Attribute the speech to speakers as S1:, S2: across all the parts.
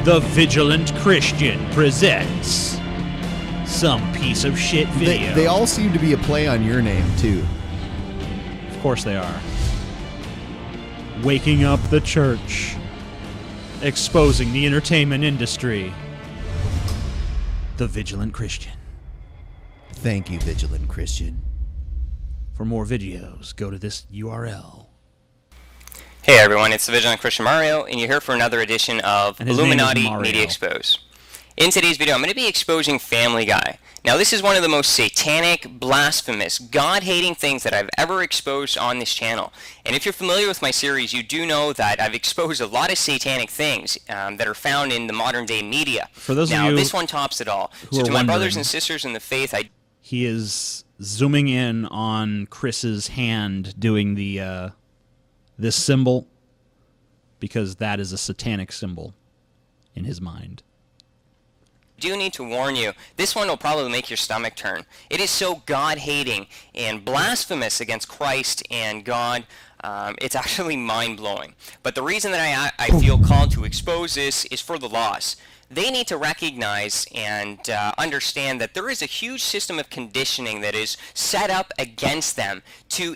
S1: The Vigilant Christian presents some piece of shit video.
S2: They all seem to be a play on your name, too.
S1: Of course they are. Waking up the church. Exposing the entertainment industry. The Vigilant Christian.
S2: Thank you, Vigilant Christian.
S1: For more videos, go to this URL.
S3: Hey everyone, it's the Vigilant Christian Mario, and you're here for another edition of Illuminati Media Expose. In today's video, I'm going to be exposing Family Guy. Now, this is one of the most satanic, blasphemous, God-hating things that I've ever exposed on this channel. And if you're familiar with my series, you do know that I've exposed a lot of satanic things that are found in the modern-day media.
S1: For those of you
S3: this one tops it all. So to my brothers and sisters in the faith,
S1: he is zooming in on Chris's hand doing the this symbol, because that is a satanic symbol in his mind.
S3: Do need to warn you, this one will probably make your stomach turn. It is so God-hating and blasphemous against Christ and God. It's actually mind-blowing. But the reason that I feel called to expose this is for the lost. They need to recognize and understand that there is a huge system of conditioning that is set up against them to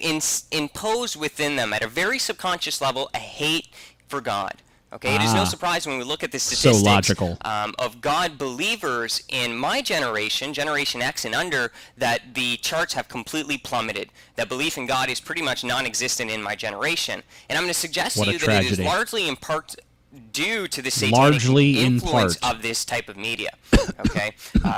S3: impose within them at a very subconscious level a hate for God. Okay, it is no surprise when we look at the statistics
S1: so logical.
S3: Of God believers in my generation, Generation X and under, that the charts have completely plummeted. That belief in God is pretty much non-existent in my generation. And I'm going to suggest to you that it is largely in part due to the satanic influence of this type of media. Okay,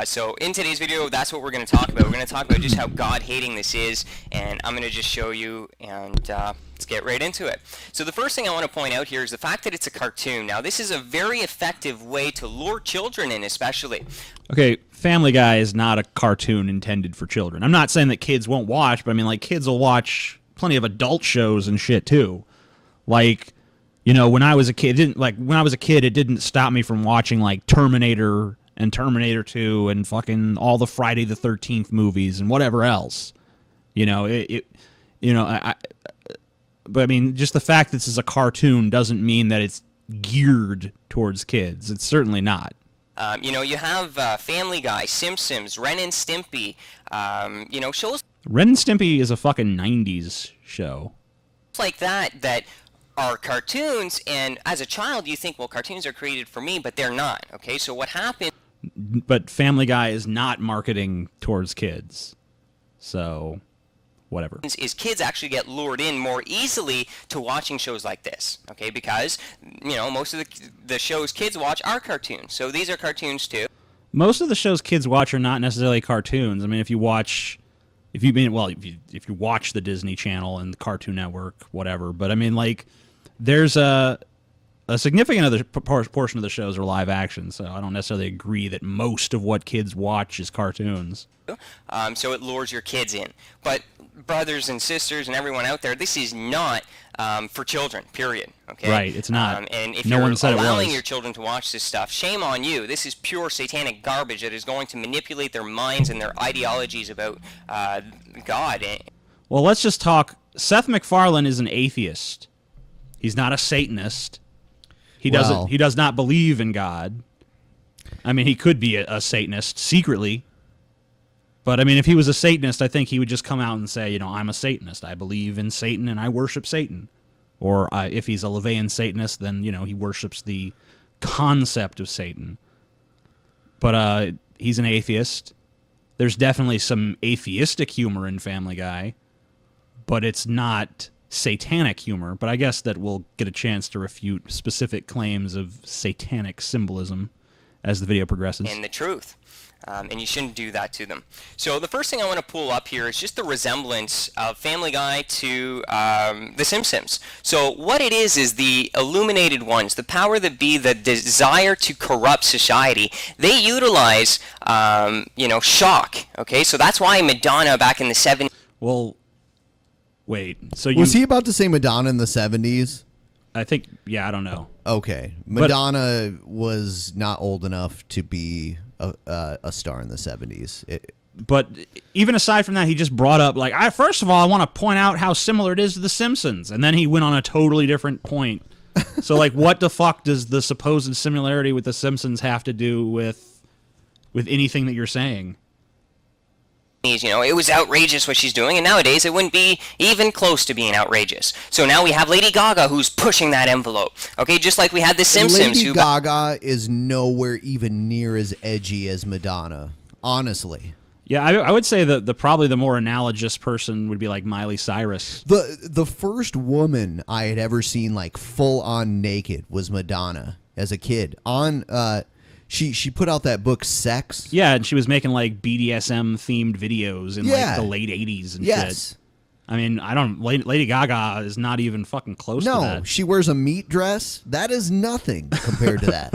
S3: so in today's video, that's what we're going to talk about. We're going to talk about just how God-hating this is, and I'm going to just show you, and let's get right into it. So the first thing I want to point out here is the fact that it's a cartoon. Now, this is a very effective way to lure children in, especially.
S1: Okay, Family Guy is not a cartoon intended for children. I'm not saying that kids won't watch, but I mean, like, kids will watch plenty of adult shows and shit, too. Like, you know, when I was a kid, it didn't stop me from watching, like, Terminator and Terminator 2 and fucking all the Friday the 13th movies and whatever else. You know, but I mean, just the fact that this is a cartoon doesn't mean that it's geared towards kids. It's certainly not.
S3: You know, you have Family Guy, Simpsons, Ren and Stimpy, you know, shows.
S1: Ren and Stimpy is a fucking 90s show.
S3: Like that are cartoons, and as a child you think, well, cartoons are created for me, but they're not. Okay, so what happened?
S1: But Family Guy is not marketing towards kids, so whatever.
S3: Is kids actually get lured in more easily to watching shows like this, okay? Because, you know, most of the shows kids watch are cartoons, so these are cartoons too.
S1: Most of the shows kids watch are not necessarily cartoons. I mean, if you watch the Disney Channel and the Cartoon Network, whatever. But I mean, like, there's a significant other portion of the shows are live action, so I don't necessarily agree that most of what kids watch is cartoons.
S3: So it lures your kids in. But brothers and sisters and everyone out there, this is not for children, period. Okay?
S1: Right, it's not.
S3: And if
S1: no
S3: you're
S1: one said
S3: allowing
S1: it was.
S3: your children to watch this stuff, shame on you. This is pure satanic garbage that is going to manipulate their minds and their ideologies about God.
S1: Well, let's just talk. Seth MacFarlane is an atheist. He's not a Satanist. He does not believe in God. I mean, he could be a Satanist secretly. But I mean, if he was a Satanist, I think he would just come out and say, you know, I'm a Satanist. I believe in Satan and I worship Satan. Or if he's a Levian Satanist, then, you know, he worships the concept of Satan. But he's an atheist. There's definitely some atheistic humor in Family Guy, but it's not satanic humor. But I guess that we'll get a chance to refute specific claims of satanic symbolism as the video progresses.
S3: And the truth. And you shouldn't do that to them. So the first thing I want to pull up here is just the resemblance of Family Guy to The Simpsons. So what it is the illuminated ones, the power that be, the desire to corrupt society. They utilize, you know, shock. Okay, so that's why Madonna back in the 70s.
S1: Well, wait. So
S2: was he about to say Madonna in the 70s?
S1: I think, yeah, I don't know.
S2: Okay, Madonna was not old enough to be a star in the 70s.
S1: But even aside from that, he just brought up, like, first of all, I want to point out how similar it is to The Simpsons. And then he went on a totally different point So, like, what the fuck does the supposed similarity with The Simpsons have to do with anything that you're saying?
S3: You know, it was outrageous what she's doing, and nowadays it wouldn't be even close to being outrageous. So now we have Lady Gaga who's pushing that envelope. Okay, just like we had The Simpsons.
S2: Lady Gaga is nowhere even near as edgy as Madonna, honestly.
S1: Yeah, I would say that probably the more analogous person would be like Miley Cyrus.
S2: The first woman I had ever seen like full on naked was Madonna as a kid. She put out that book Sex.
S1: Yeah, and she was making like BDSM themed videos in like the late 80s and shit. I mean, Lady Gaga is not even fucking close to that.
S2: No, she wears a meat dress. That is nothing compared to that.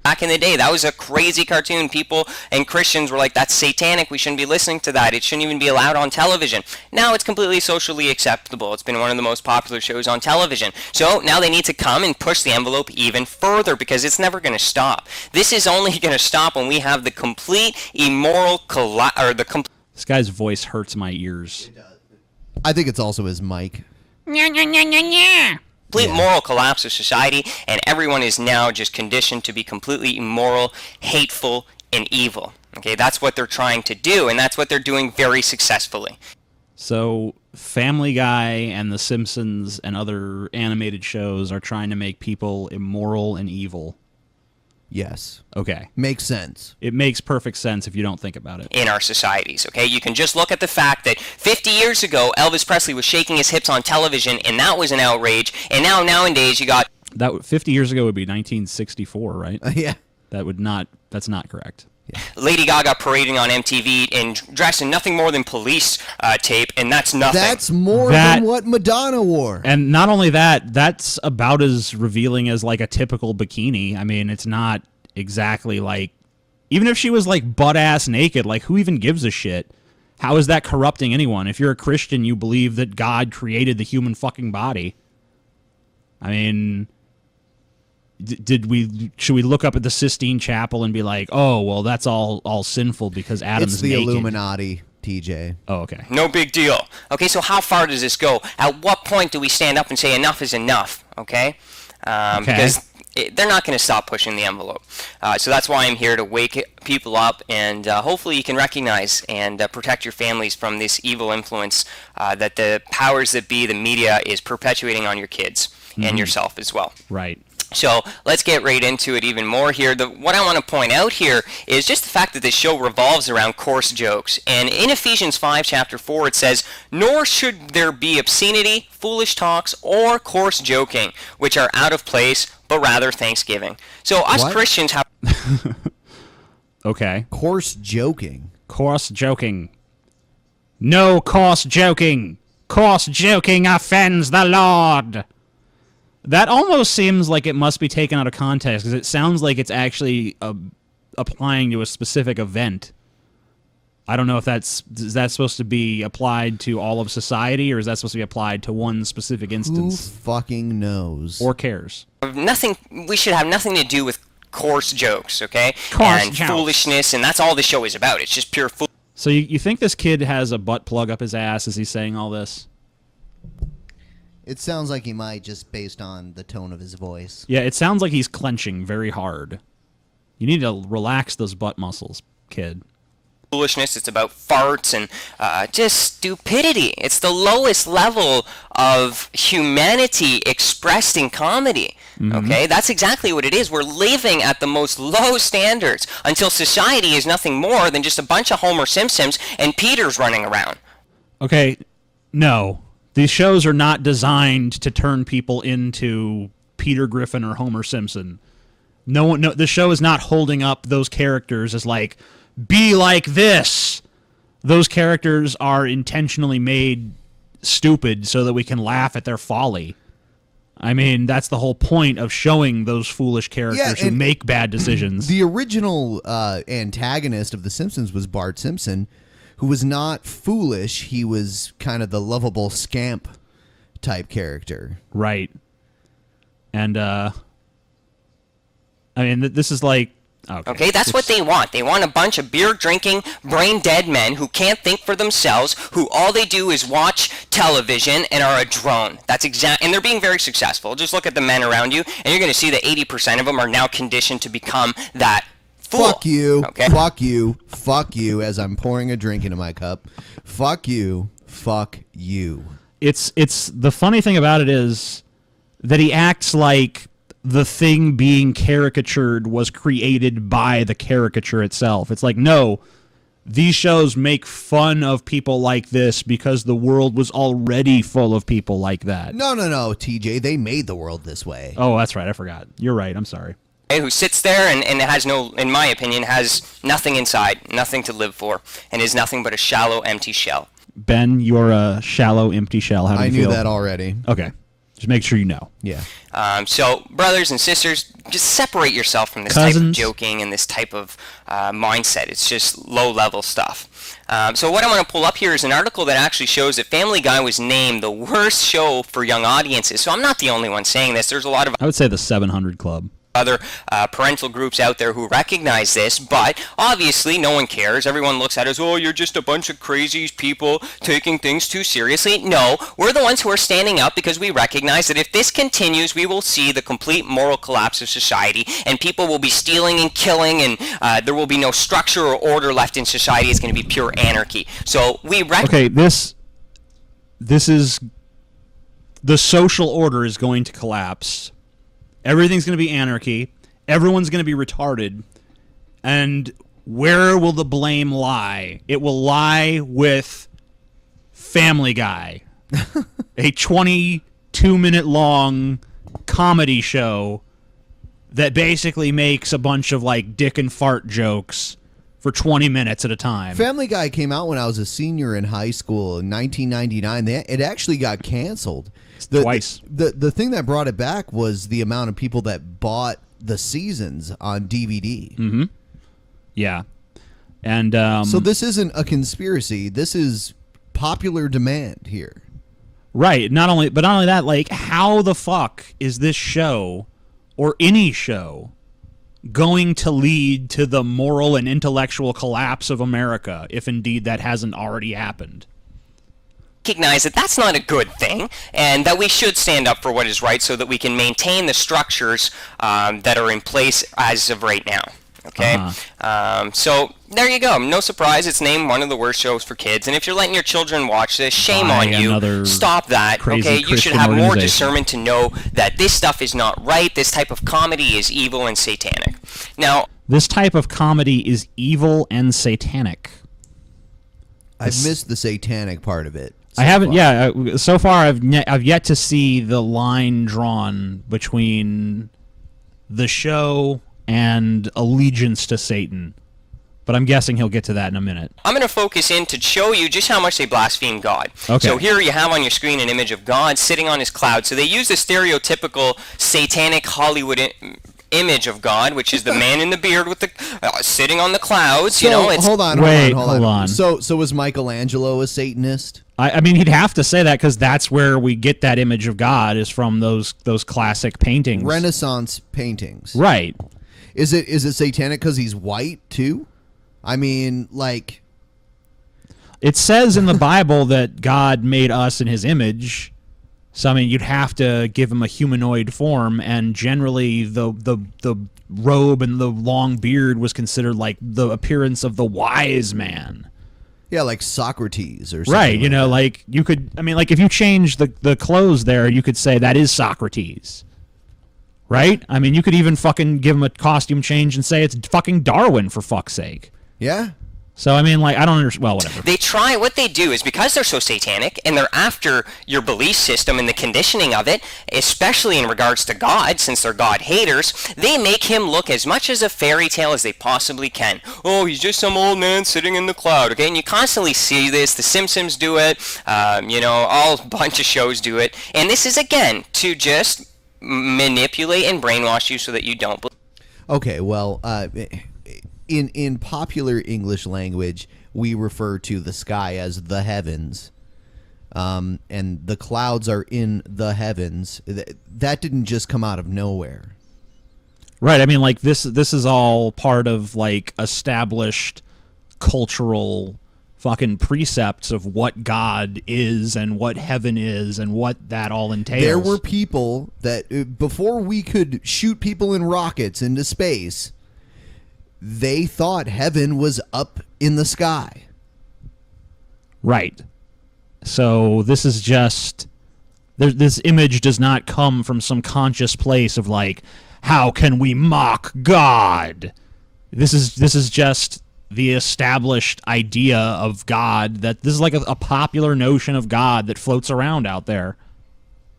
S3: Back in the day, that was a crazy cartoon. People and Christians were like, that's satanic. We shouldn't be listening to that. It shouldn't even be allowed on television. Now it's completely socially acceptable. It's been one of the most popular shows on television. So now they need to come and push the envelope even further because it's never going to stop. This is only going to stop when we have the complete immoral
S1: This guy's voice hurts my ears.
S2: I think it's also his mic.
S3: Complete moral collapse of society, and everyone is now just conditioned to be completely immoral, hateful, and evil. Okay, that's what they're trying to do, and that's what they're doing very successfully.
S1: So Family Guy and The Simpsons and other animated shows are trying to make people immoral and evil.
S2: Yes.
S1: Okay.
S2: Makes sense.
S1: It makes perfect sense if you don't think about it.
S3: In our societies, okay? You can just look at the fact that 50 years ago, Elvis Presley was shaking his hips on television, and that was an outrage. And nowadays, you got...
S1: That 50 years ago would be 1964, right?
S2: Yeah.
S1: That's not correct.
S2: Yeah.
S3: Lady Gaga parading on MTV and dressed in nothing more than police tape, and that's nothing.
S2: That's more than what Madonna wore.
S1: And not only that, that's about as revealing as like a typical bikini. I mean, it's not exactly like, even if she was like butt-ass naked, like who even gives a shit? How is that corrupting anyone? If you're a Christian, you believe that God created the human fucking body. I mean... should we look up at the Sistine Chapel and be like, oh, well, that's all sinful because Adam's naked?
S2: It's the Illuminati, TJ.
S1: Oh, okay.
S3: No big deal. Okay, so how far does this go? At what point do we stand up and say enough is enough? Okay? Because they're not going to stop pushing the envelope. So that's why I'm here to wake people up, and hopefully you can recognize and protect your families from this evil influence that the powers that be, the media, is perpetuating on your kids and yourself as well.
S1: Right.
S3: So let's get right into it even more here. What I want to point out here is just the fact that this show revolves around coarse jokes. And in Ephesians 5, chapter 4, it says, "Nor should there be obscenity, foolish talks, or coarse joking, which are out of place, but rather thanksgiving." So us Christians have...
S1: Okay.
S2: Coarse joking.
S1: Coarse joking. No coarse joking. Coarse joking offends the Lord. That almost seems like it must be taken out of context, because it sounds like it's actually applying to a specific event. I don't know if is that supposed to be applied to all of society, or is that supposed to be applied to one specific instance?
S2: Who fucking knows?
S1: Or cares?
S3: We should have nothing to do with coarse jokes, okay?
S1: Coarse
S3: and
S1: jokes.
S3: Foolishness, and that's all the show is about. It's just pure foolishness.
S1: So you think this kid has a butt plug up his ass as he's saying all this?
S2: It sounds like he might, just based on the tone of his voice.
S1: Yeah, it sounds like he's clenching very hard. You need to relax those butt muscles, kid.
S3: Foolishness, it's about farts and just stupidity. It's the lowest level of humanity expressed in comedy. Okay, that's exactly what it is. We're living at the most low standards until society is nothing more than just a bunch of Homer Simpsons and Peters running around.
S1: Okay, no. These shows are not designed to turn people into Peter Griffin or Homer Simpson. No, the show is not holding up those characters as like, be like this. Those characters are intentionally made stupid so that we can laugh at their folly. I mean, that's the whole point of showing those foolish characters who make bad decisions.
S2: The original antagonist of The Simpsons was Bart Simpson, who was not foolish. He was kind of the lovable scamp type character.
S1: Right. And, I mean, this is like,
S3: Okay, that's what they want. They want a bunch of beer-drinking, brain-dead men who can't think for themselves, who all they do is watch television and are a drone. And they're being very successful. Just look at the men around you, and you're going to see that 80% of them are now conditioned to become that fool.
S2: Fuck you.
S3: Okay?
S2: Fuck you. Fuck you. As I'm pouring a drink into my cup. Fuck you. Fuck you.
S1: It's the funny thing about it is that he acts like the thing being caricatured was created by the caricature itself. It's like, no, these shows make fun of people like this because the world was already full of people like that.
S2: No, TJ. They made the world this way.
S1: Oh, that's right. I forgot. You're right. I'm sorry.
S3: Who sits there and has no, in my opinion, has nothing inside, nothing to live for, and is nothing but a shallow, empty shell.
S1: Ben, you're a shallow, empty shell. How do you feel?
S2: I knew that already.
S1: Okay. Just make sure you know.
S2: Yeah.
S3: So, brothers and sisters, just separate yourself from this type of joking and this type of mindset. It's just low-level stuff. So what I'm going to pull up here is an article that actually shows that Family Guy was named the worst show for young audiences. So I'm not the only one saying this. There's a lot of...
S1: I would say the 700 Club.
S3: Other parental groups out there who recognize this, but obviously no one cares. Everyone looks at us, oh, you're just a bunch of crazy people taking things too seriously. No, we're the ones who are standing up because we recognize that if this continues, we will see the complete moral collapse of society, and people will be stealing and killing, and there will be no structure or order left in society. It's going to be pure anarchy. So we
S1: Okay, this is... The social order is going to collapse. Everything's going to be anarchy. Everyone's going to be retarded. And where will the blame lie? It will lie with Family Guy, a 22-minute long comedy show that basically makes a bunch of like dick and fart jokes for 20 minutes at a time.
S2: Family Guy came out when I was a senior in high school in 1999. It actually got canceled.
S1: Twice.
S2: The thing that brought it back was the amount of people that bought the seasons on DVD.
S1: Mm-hmm. Yeah. And
S2: so this isn't a conspiracy. This is popular demand here.
S1: Right. Not only that, like, how the fuck is this show or any show going to lead to the moral and intellectual collapse of America if indeed that hasn't already happened?
S3: Recognize that that's not a good thing, and that we should stand up for what is right so that we can maintain the structures that are in place as of right now. Okay? So there you go. No surprise, it's named one of the worst shows for kids, and if you're letting your children watch this, shame on you. Stop that. Okay? You should have more discernment to know that this stuff is not right. This type of comedy is evil and satanic. Now,
S1: this type of comedy is evil and satanic.
S2: I've missed the satanic part of it.
S1: I haven't. Yeah, so far I've yet to see the line drawn between the show and allegiance to Satan, but I'm guessing he'll get to that in a minute.
S3: I'm going to focus in to show you just how much they blaspheme God.
S1: Okay.
S3: So here you have on your screen an image of God sitting on his cloud. So they use the stereotypical satanic Hollywood image of God, which is the man in the beard with the sitting on the clouds.
S2: So,
S3: you know, it's,
S2: hold on. So was Michelangelo a Satanist?
S1: I mean, he'd have to say that because that's where we get that image of God, is from those classic paintings,
S2: Renaissance paintings.
S1: Right?
S2: Is it satanic because he's white too? I mean, like,
S1: it says in the Bible that God made us in His image. So I mean, you'd have to give him a humanoid form, and generally the robe and the long beard was considered like the appearance of the wise man.
S2: Yeah, like Socrates or something.
S1: Right, you know, like you could, I mean, like if you change the clothes there, you could say that is Socrates. Right? I mean, you could even fucking give him a costume change and say it's fucking Darwin, for fuck's sake.
S2: Yeah.
S1: So, I mean, like, I don't understand. Well, whatever.
S3: They try, what they do is because they're so satanic and they're after your belief system and the conditioning of it, especially in regards to God, since they're God haters, they make him look as much as a fairy tale as they possibly can. Oh, he's just some old man sitting in the cloud, okay? And you constantly see this. The Simpsons do it. You know, all a bunch of shows do it. And this is, again, to just manipulate and brainwash you so that you don't believe.
S2: Okay, well, in popular English language, we refer to the sky as the heavens, and the clouds are in the heavens. That didn't just come out of nowhere.
S1: Right. I mean, like this is all part of like established cultural fucking precepts of what God is and what heaven is and what that all entails.
S2: There were people that before we could shoot people in rockets into space, they thought heaven was up in the sky.
S1: Right. So this is just this image does not come from some conscious place of like, how can we mock God? This is just the established idea of God, that this is like a popular notion of God that floats around out there.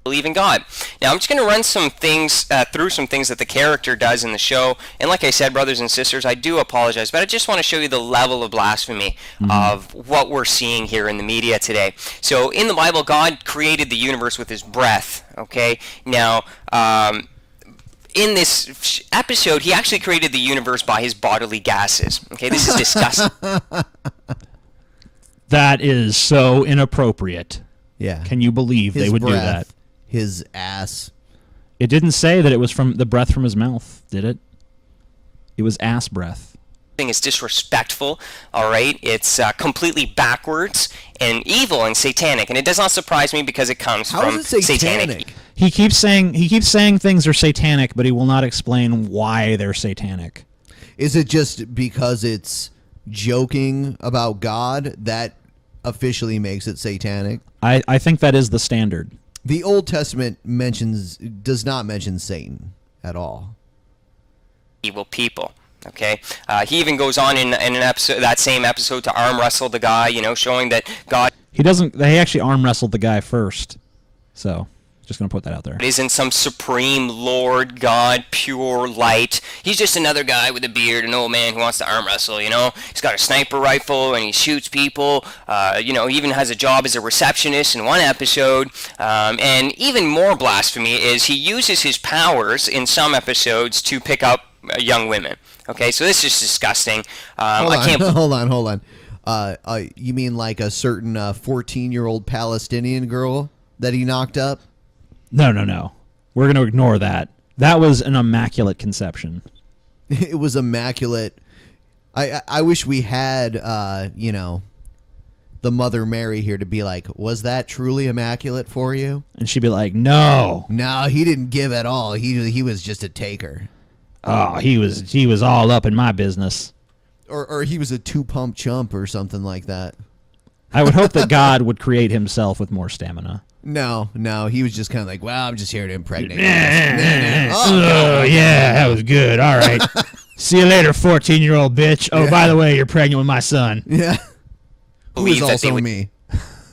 S3: Believe in God. Now I'm just going to run some things through some things that the character does in the show, and like I said, brothers and sisters, I do apologize, but I just want to show you the level of blasphemy of what we're seeing here in the media today. So in the Bible, God created the universe with his breath. Okay, now in this episode, he actually created the universe by his bodily gases. Okay, this is disgusting.
S1: That is so inappropriate.
S2: Yeah.
S1: Can you believe they would do that?
S2: His ass.
S1: It didn't say that it was from the breath from his mouth, did it? It was ass breath.
S3: It's disrespectful, all right? It's completely backwards and evil and satanic, and it does not surprise me because it comes from
S2: is it satanic?
S3: satanic.
S1: He keeps saying things are satanic, but he will not explain why they're satanic.
S2: Is it just because it's joking about God that officially makes it satanic?
S1: I think that is the standard.
S2: The Old Testament does not mention Satan at all.
S3: Evil people. Okay, he even goes on in an episode, that same episode, to arm wrestle the guy, showing that God.
S1: He doesn't. They actually arm wrestled the guy first, so just gonna put that out there.
S3: Isn't some supreme Lord God, pure light. He's just another guy with a beard, an old man who wants to arm wrestle. He's got a sniper rifle and he shoots people. He even has a job as a receptionist in one episode. And even more blasphemy is he uses his powers in some episodes to pick up young women. Okay, so this is disgusting.
S2: Hold on. You mean like a certain 14-year-old Palestinian girl that he knocked up?
S1: No. We're going to ignore that. That was an immaculate conception.
S2: It was immaculate. I wish we had, the Mother Mary here to be like, was that truly immaculate for you?
S1: And she'd be like, no.
S2: No, he didn't give at all. He was just a taker.
S1: Oh, he was all up in my business.
S2: Or he was a two-pump chump or something like that.
S1: I would hope that God would create himself with more stamina.
S2: No, he was just kind of like, well, I'm just here to impregnate.
S1: Oh, yeah, that was good. All right. See you later, 14-year-old bitch. Oh, by the way, you're pregnant with my son.
S2: Yeah. Who is also me.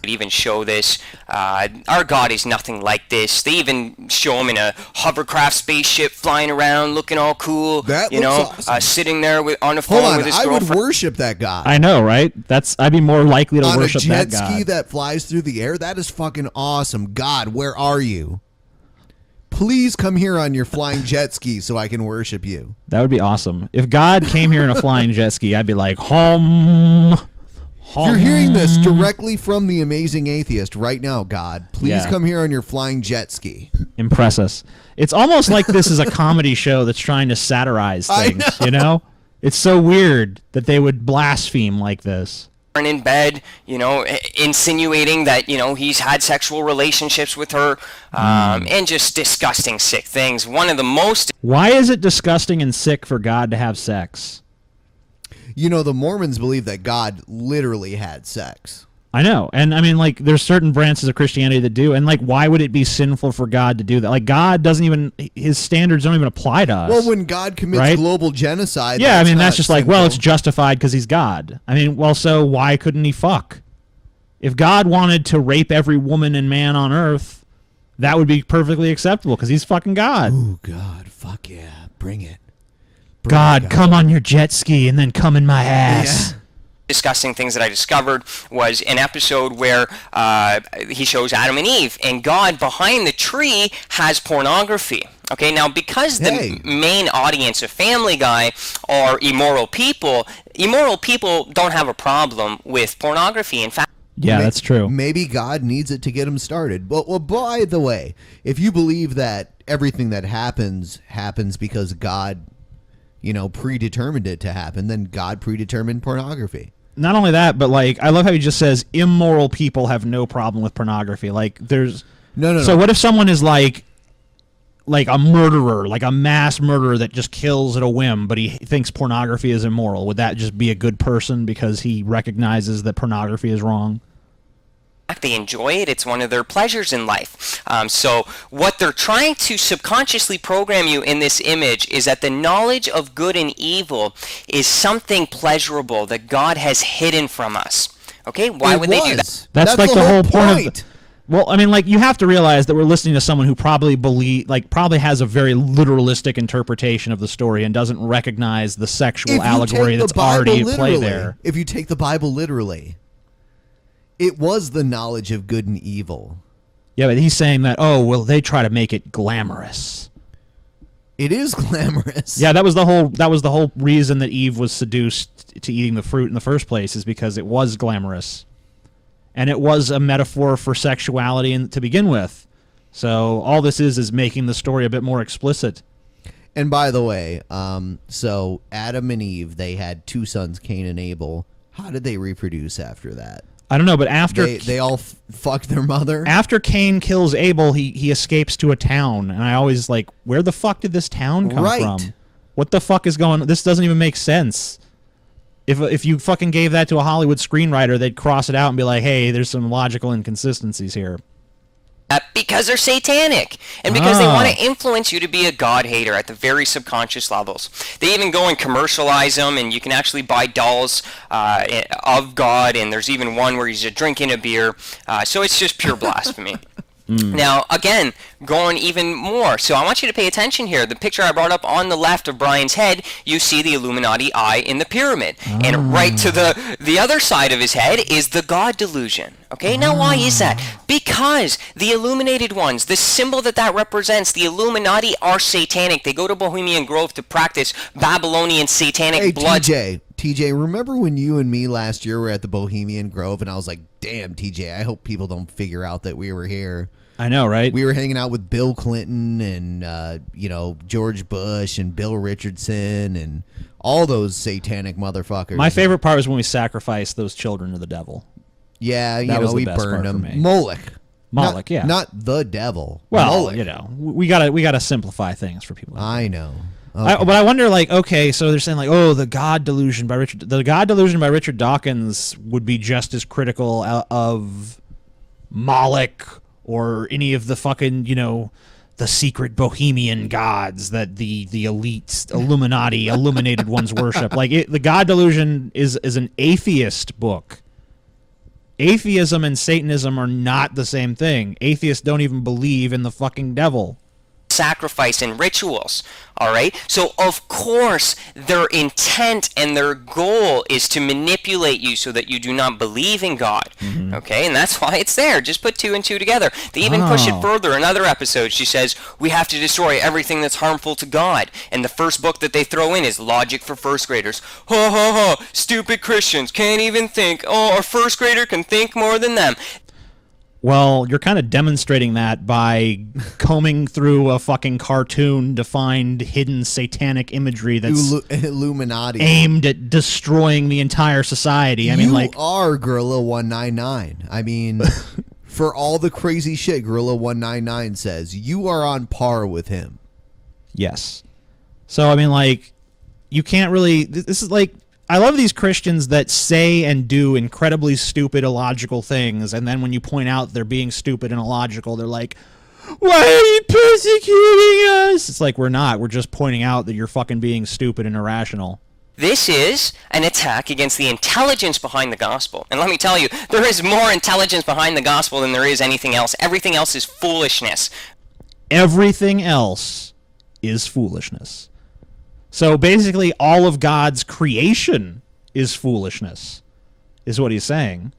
S3: Even show this. Our God is nothing like this. They even show him in a hovercraft spaceship flying around, looking all cool.
S2: That looks awesome.
S3: Sitting there on a phone with his girlfriend.
S2: I would worship that guy.
S1: I know, right? I'd be more likely to worship that God.
S2: On a jet ski that flies through the air. That is fucking awesome. God, where are you? Please come here on your flying jet ski so I can worship you.
S1: That would be awesome. If God came here in a flying jet ski, I'd be like, home.
S2: You're hearing this directly from the amazing atheist right now, God. Please come here on your flying jet ski.
S1: Impress us. It's almost like this is a comedy show that's trying to satirize things, It's so weird that they would blaspheme like this.
S3: In bed, insinuating that, he's had sexual relationships with her, and just disgusting, sick things. One of the most...
S1: Why is it disgusting and sick for God to have sex?
S2: The Mormons believe that God literally had sex.
S1: I know. And I mean, like, there's certain branches of Christianity that do. And, like, why would it be sinful for God to do that? Like, God doesn't even, his standards don't even apply to us.
S2: Well, when God commits global genocide.
S1: Yeah, that's just sinful. Like, well, it's justified because he's God. I mean, well, so why couldn't he fuck? If God wanted to rape every woman and man on earth, that would be perfectly acceptable because he's fucking God.
S2: Ooh, God, fuck yeah. Bring it.
S1: God, come on your jet ski and then come in my ass.
S2: Yeah.
S3: Disgusting things that I discovered was an episode where he shows Adam and Eve, and God behind the tree has pornography. Okay, now because the main audience of Family Guy are immoral people don't have a problem with pornography. In fact,
S1: that's true.
S2: Maybe God needs it to get him started. But well, by the way, if you believe that everything that happens because God, predetermined it to happen, then God predetermined pornography.
S1: Not only that, but like I love how he just says immoral people have no problem with pornography. Like there's
S2: no.
S1: So what if someone is like a murderer, like a mass murderer that just kills at a whim, but he thinks pornography is immoral? Would that just be a good person because he recognizes that pornography is wrong?
S3: They enjoy it. It's one of their pleasures in life. So what they're trying to subconsciously program you in this image is that the knowledge of good and evil is something pleasurable that God has hidden from us. Okay? Why would they do that?
S1: That's like the whole point. Well, I mean, like, you have to realize that we're listening to someone who probably has a very literalistic interpretation of the story and doesn't recognize the sexual allegory that's already at play there.
S2: If you take the Bible literally, it was the knowledge of good and evil.
S1: Yeah, but he's saying that, they try to make it glamorous.
S2: It is glamorous.
S1: Yeah, that was the whole reason that Eve was seduced to eating the fruit in the first place, is because it was glamorous. And it was a metaphor for sexuality to begin with. So all this is making the story a bit more explicit.
S2: And by the way, so Adam and Eve, they had 2 sons, Cain and Abel. How did they reproduce after that?
S1: I don't know, but after
S2: they all fucked their mother.
S1: After Cain kills Abel, he escapes to a town, and I always like, where the fuck did this town come from? What the fuck is going on? This doesn't even make sense. If you fucking gave that to a Hollywood screenwriter, they'd cross it out and be like, hey, there's some logical inconsistencies here.
S3: Because they're satanic, and because they want to influence you to be a God hater at the very subconscious levels. They even go and commercialize them, and you can actually buy dolls of God, and there's even one where he's drinking a beer. So it's just pure blasphemy. Now, again, going even more. So I want you to pay attention here. The picture I brought up on the left of Brian's head, you see the Illuminati eye in the pyramid. And right to the other side of his head is the God delusion. Okay, now why is that? Because the illuminated ones, the symbol that represents, the Illuminati are satanic. They go to Bohemian Grove to practice Babylonian satanic blood.
S2: TJ, remember when you and me last year were at the Bohemian Grove, and I was like, damn, TJ, I hope people don't figure out that we were here.
S1: I know, right?
S2: We were hanging out with Bill Clinton and, George Bush and Bill Richardson and all those satanic motherfuckers.
S1: My favorite part was when we sacrificed those children to the devil.
S2: Yeah, we burned them.
S1: Moloch, yeah.
S2: Not the devil.
S1: Well,
S2: Moloch.
S1: we gotta simplify things for people.
S2: I know. Okay.
S1: But I wonder, so they're saying, the God delusion by Richard... The God delusion by Richard Dawkins would be just as critical of Moloch or any of the fucking, the secret bohemian gods that the elite Illuminati illuminated ones worship. The God delusion is an atheist book. Atheism and Satanism are not the same thing. Atheists don't even believe in the fucking devil.
S3: Sacrifice and rituals. All right, so of course their intent and their goal is to manipulate you so that you do not believe in God. Okay, and that's why it's there. Just put 2 and 2 together. They even push it further. Another episode, she says we have to destroy everything that's harmful to God, and the first book that they throw in is Logic for First Graders. Ha ha ha, stupid Christians can't even think. Oh, a first grader can think more than them.
S1: Well, you're kind of demonstrating that by combing through a fucking cartoon to find hidden satanic imagery that's
S2: Illuminati
S1: aimed at destroying the entire society.
S2: You are Gorilla 199. I mean, for all the crazy shit Gorilla 199 says, you are on par with him.
S1: Yes. So, you can't really... This is I love these Christians that say and do incredibly stupid, illogical things, and then when you point out they're being stupid and illogical, they're like, why are you persecuting us? It's like, we're not. We're just pointing out that you're fucking being stupid and irrational.
S3: This is an attack against the intelligence behind the gospel. And let me tell you, there is more intelligence behind the gospel than there is anything else. Everything else is foolishness.
S1: Everything else is foolishness. So basically, all of God's creation is foolishness, is what he's saying.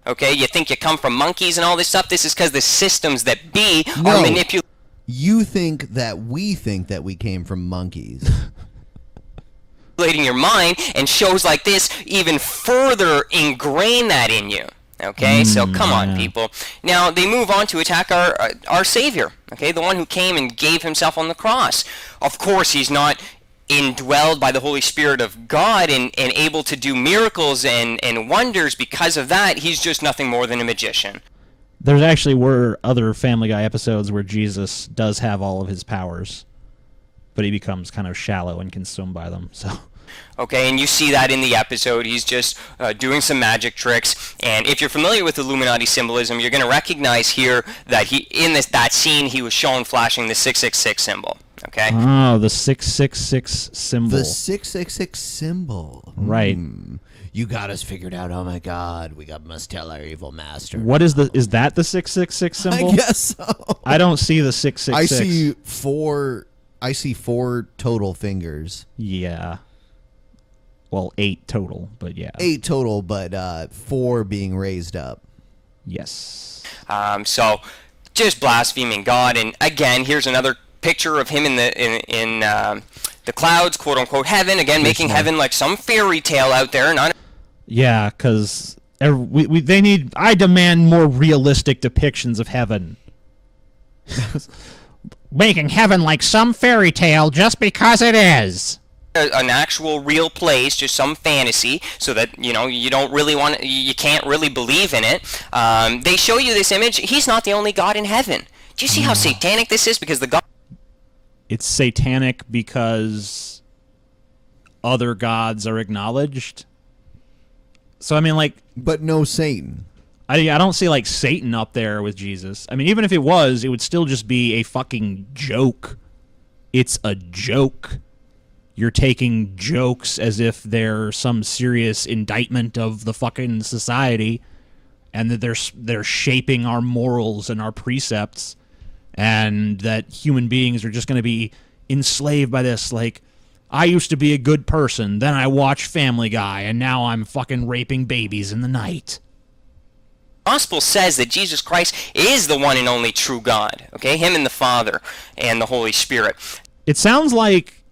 S3: Okay, you think you come from monkeys and all this stuff? This is because the systems that be are manipulating.
S2: You think that we came from monkeys.
S3: Your mind, and shows like this even further ingrain that in you. Okay, so come on, people. Now, they move on to attack our Savior, okay, the one who came and gave himself on the cross. Of course, he's not indwelled by the Holy Spirit of God and able to do miracles and wonders. Because of that, he's just nothing more than a magician.
S1: There actually were other Family Guy episodes where Jesus does have all of his powers, but he becomes kind of shallow and consumed by them, so...
S3: Okay, and you see that in the episode. He's just doing some magic tricks. And if you're familiar with Illuminati symbolism, you're going to recognize here that that scene he was shown flashing the 666 symbol. Okay.
S1: Oh, the 666 symbol.
S2: The 666 symbol.
S1: Right.
S2: You got us figured out. Oh my God, must tell our evil master.
S1: What is that the 666 symbol?
S2: I guess so.
S1: I don't see the 666.
S2: I see four total fingers.
S1: Yeah. Well, 8 total, but yeah.
S2: 8 total, but 4 being raised up.
S1: Yes.
S3: So, just blaspheming God, and again, here's another picture of him in the clouds, quote unquote heaven. Again, making heaven like some fairy tale out there.
S1: Yeah, because they need. I demand more realistic depictions of heaven. Making heaven like some fairy tale just because it is.
S3: An actual real place, just some fantasy, so that you don't really you can't really believe in it. They show you this image. He's not the only God in heaven. Do you see how satanic this is? Because the God.
S1: It's satanic because other gods are acknowledged. So I mean,
S2: but no Satan.
S1: I don't see Satan up there with Jesus. I mean, even if it was, it would still just be a fucking joke. It's a joke. You're taking jokes as if they're some serious indictment of the fucking society, and that they're shaping our morals and our precepts, and that human beings are just going to be enslaved by this. I used to be a good person, then I watched Family Guy, and now I'm fucking raping babies in the night.
S3: Gospel says that Jesus Christ is the one and only true God. Okay, him and the Father and the Holy Spirit.
S1: It sounds like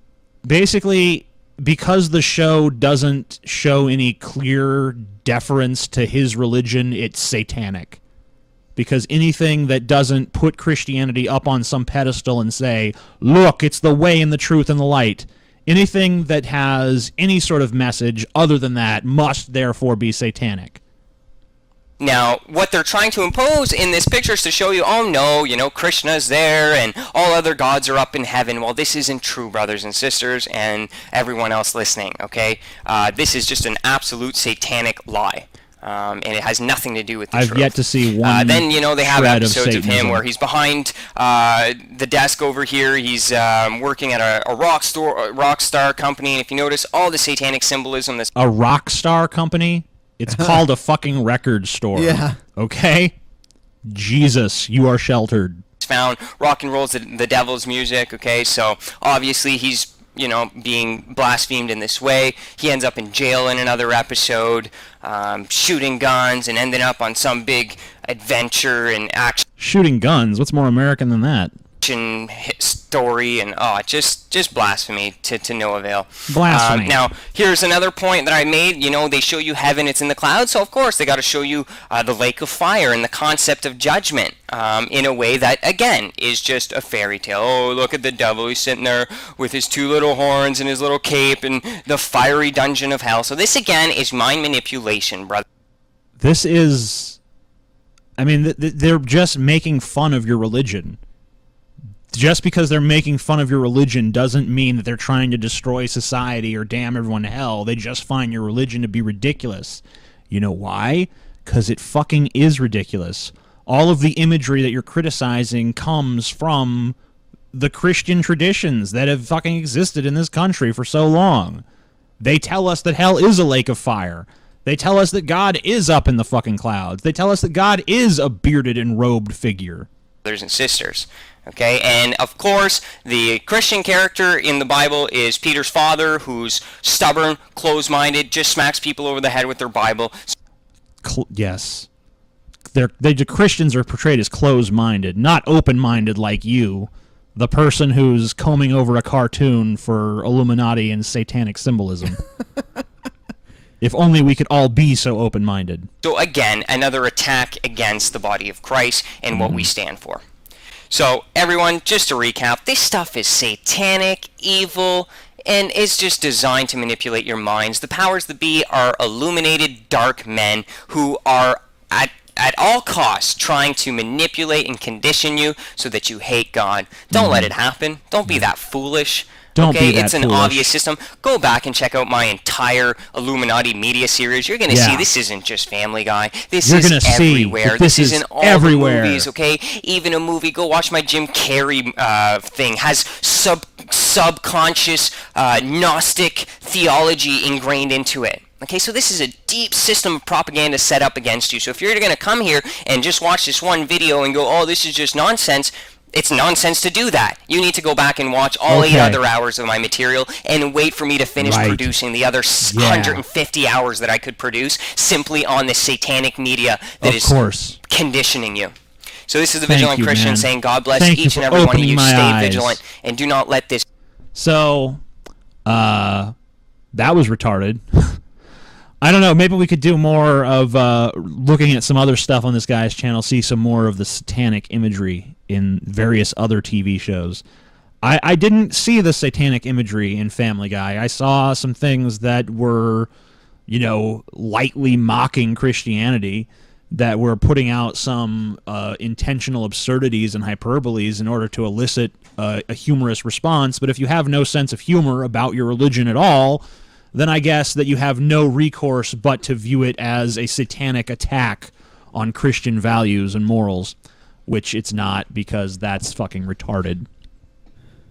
S1: basically, because the show doesn't show any clear deference to his religion, it's satanic. Because anything that doesn't put Christianity up on some pedestal and say, look, it's the way and the truth and the light, anything that has any sort of message other than that must therefore be satanic.
S3: Now, what they're trying to impose in this picture is to show you, oh no, Krishna's there and all other gods are up in heaven. Well, this isn't true, brothers and sisters, and everyone else listening, okay? This is just an absolute satanic lie. And it has nothing to do with the truth.
S1: I've yet to see one.
S3: Then, they have episodes of him
S1: Satanism.
S3: where he's behind the desk over here. He's working at a rock star company. And if you notice, all the satanic symbolism that's...
S1: A rock star company? It's called a fucking record store.
S2: Yeah.
S1: Okay? Jesus, you are sheltered.
S3: Found rock and roll's the devil's music, okay? So, obviously, he's, being blasphemed in this way. He ends up in jail in another episode, shooting guns and ending up on some big adventure and action.
S1: Shooting guns? What's more American than that?
S3: Story and just blasphemy to no avail.
S1: Blasphemy.
S3: Now here's another point that I made. They show you heaven, it's in the clouds, so of course they got to show you the lake of fire and the concept of judgment in a way that again is just a fairy tale. Oh, look at the devil, he's sitting there with his 2 little horns and his little cape and the fiery dungeon of hell. So this again is mind manipulation, brother.
S1: This is, I mean, they're just making fun of your religion. Just because they're making fun of your religion doesn't mean that they're trying to destroy society or damn everyone to hell. They just find your religion to be ridiculous. You know why? Because it fucking is ridiculous. All of the imagery that you're criticizing comes from the Christian traditions that have fucking existed in this country for so long. They tell us that hell is a lake of fire. They tell us that God is up in the fucking clouds. They tell us that God is a bearded and robed figure.
S3: Brothers and sisters. Okay, and of course, the Christian character in the Bible is Peter's father, who's stubborn, closed-minded, just smacks people over the head with their Bible.
S1: Yes. The Christians are portrayed as closed-minded, not open-minded like you, the person who's combing over a cartoon for Illuminati and satanic symbolism. If only we could all be so open-minded.
S3: So again, another attack against the body of Christ and what we stand for. So everyone, just to recap, this stuff is satanic, evil, and it's just designed to manipulate your minds. The powers that be are illuminated dark men who are at all costs trying to manipulate and condition you so that you hate God. Don't let it happen. Don't be that foolish.
S1: Don't be that
S3: it's an
S1: foolish.
S3: obvious system. Go back and check out my entire Illuminati media series. You're going to see this isn't just Family Guy. This
S1: You're
S3: is
S1: gonna see
S3: everywhere.
S1: that this is
S3: in all
S1: everywhere.
S3: the movies, okay? Even a movie, go watch my Jim Carrey thing, has subconscious Gnostic theology ingrained into it. Okay, so this is a deep system of propaganda set up against you. So if you're going to come here and just watch this one video and go, oh, this is just nonsense, it's nonsense to do that. You need to go back and watch all 8 other hours of my material and wait for me to finish producing the other 150 hours that I could produce simply on this satanic media that is conditioning you. So this is the Vigilant Christian saying, God bless each and every one of you. Stay vigilant and do not let this...
S1: So, that was retarded. I don't know, maybe we could do more of looking at some other stuff on this guy's channel, see some more of the satanic imagery in various other TV shows. I didn't see the satanic imagery in Family Guy. I saw some things that were, lightly mocking Christianity, that were putting out some intentional absurdities and hyperboles in order to elicit a humorous response. But if you have no sense of humor about your religion at all, then I guess that you have no recourse but to view it as a satanic attack on Christian values and morals, which it's not, because that's fucking retarded.